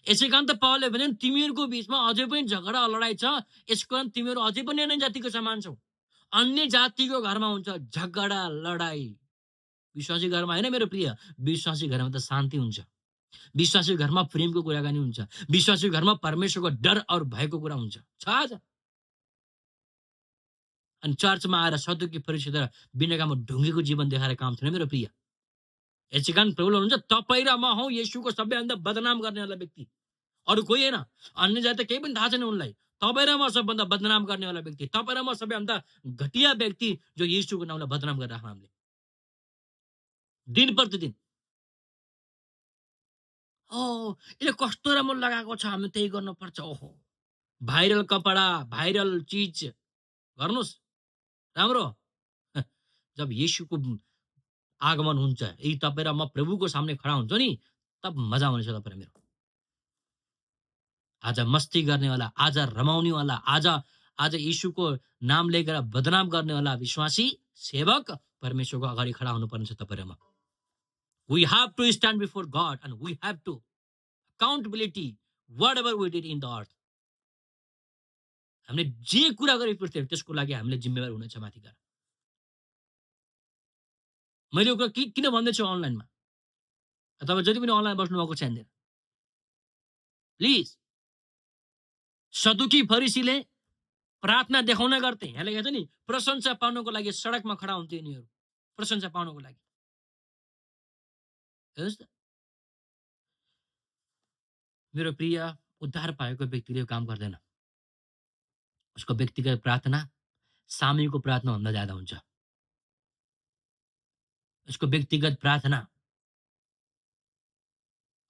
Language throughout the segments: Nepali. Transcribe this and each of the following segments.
यसै कारण त पावलले भने तिमीहरूको बीचमा अझै पनि झगडा लडाई छ, यसको कारण तिमीहरू अझै पनि अन्य जातिको समान छौ। अन्य जातिको घरमा हुन्छ झगडा लडाई। विश्वासी घरमा होइन मेरो प्रिय, विश्वासी घरमा त शान्ति हुन्छ। विश्वासी घरमा प्रेमको कुराकानी हुन्छ। विश्वासी घरमा परमेश्वरको डर और भयको कुरा हुन्छ। छ आज। अनि चर्चमा आएर सदुकी फरिसी र बिना काममा ढुङ्गेको जीवन देखाएर काम छैन मेरो प्रिय। यसै कारण प्रभुले भन्नुहुन्छ तपाईँ र म हौ येशूको सबैभन्दा बदनाम गर्नेवाला व्यक्ति। अरू कोही होइन। अन्य जाति त केही पनि थाहा छैन उनलाई। तपाईँ र म सबभन्दा बदनाम गर्नेवाला व्यक्ति। तपाईँ र म सबैभन्दा घटिया व्यक्ति जो येशूको नामलाई बदनाम गरिराख्छौँ हामीले। दिन प्रतिदिन। ओ यसले कस्तो राम्रो लगाएको छ, हामी त्यही गर्नुपर्छ। ओहो! भाइरल कपडा, भाइरल चीज गर्नुस् राम्रो। जब येशूको आगमन हुन्छ, यही तपाईँ र म प्रभुको सामने खडा हुन्छौँ नि, तब मजा आउनेछ तपाईँ र मेरो। आज मस्ती गर्नेवाला, आज रमाउनेवाला, आज यीशुको नाम लिएर बदनाम गर्नेवाला विश्वासी सेवक परमेश्वरको अगाडि खडा हुनुपर्ने छ तपाईँ र म। We have to stand before God and we have to accountability whatever we did in the earth. हामीले जे कुरा गरे पृथ्वीमा त्यसको लागि हामीले जिम्मेवार हुनेछ माथि गएर। मैले यो कुरा किन भन्दैछु अनलाइनमा? तपाईँ जति पनि अनलाइन बस्नु भएको छ यहाँनिर, प्लिज सदुकी फरिसीले प्रार्थना देखाउने गर्थे। यहाँ लेखेको छ नि, प्रशंसा पाउनको लागि सडकमा खडा हुन्थे यिनीहरू, प्रशंसा पाउनको लागि। हेर्नुहोस् त, मेरो प्रिय उद्धार पाएको व्यक्तिले यो काम गर्दैन। उसको व्यक्तिगत प्रार्थना सामूहिकको प्रार्थनाभन्दा ज्यादा हुन्छ। उसको व्यक्तिगत प्रार्थना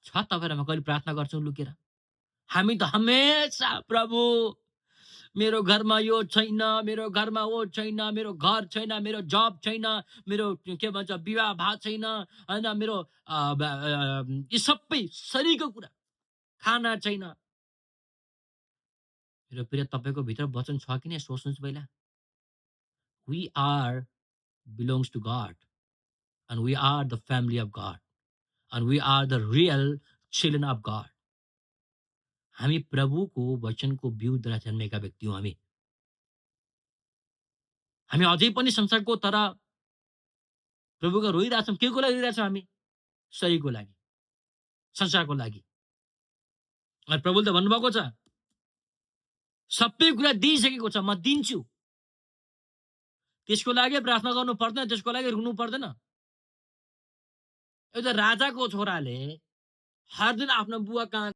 छ। तपाईँ र म कहिले प्रार्थना गर्छौँ लुकेर? हामी त हमेसा प्रभु मेरो घरमा यो छैन, मेरो घरमा वो छैन, मेरो घर छैन, मेरो जब छैन, मेरो के भन्छ विवाह भएको छैन, होइन मेरो यी सबै शरीरको कुरा, खाना छैन। मेरो प्रिय तपाईँको भित्र वचन छ कि नै सोच्नुहोस् पहिला। We are belongs to God and we are the family of God and we are the real children of God. हामी प्रभुको वचनको बिउद्वारा जन्मेका व्यक्ति हौँ हामी। हामी अझै पनि संसारको तर प्रभुको रोइरहेछौँ। के को लागि रोइरहेछौँ हामी? शरीरको लागि, संसारको लागि। अनि प्रभुले त भन्नुभएको छ सबै कुरा दिइसकेको छ, म दिन्छु। त्यसको लागि प्रार्थना गर्नु पर्दैन, त्यसको लागि रुनु पर्दैन। एउटा राजाको छोराले हर दिन आफ्नो बुवा कहाँ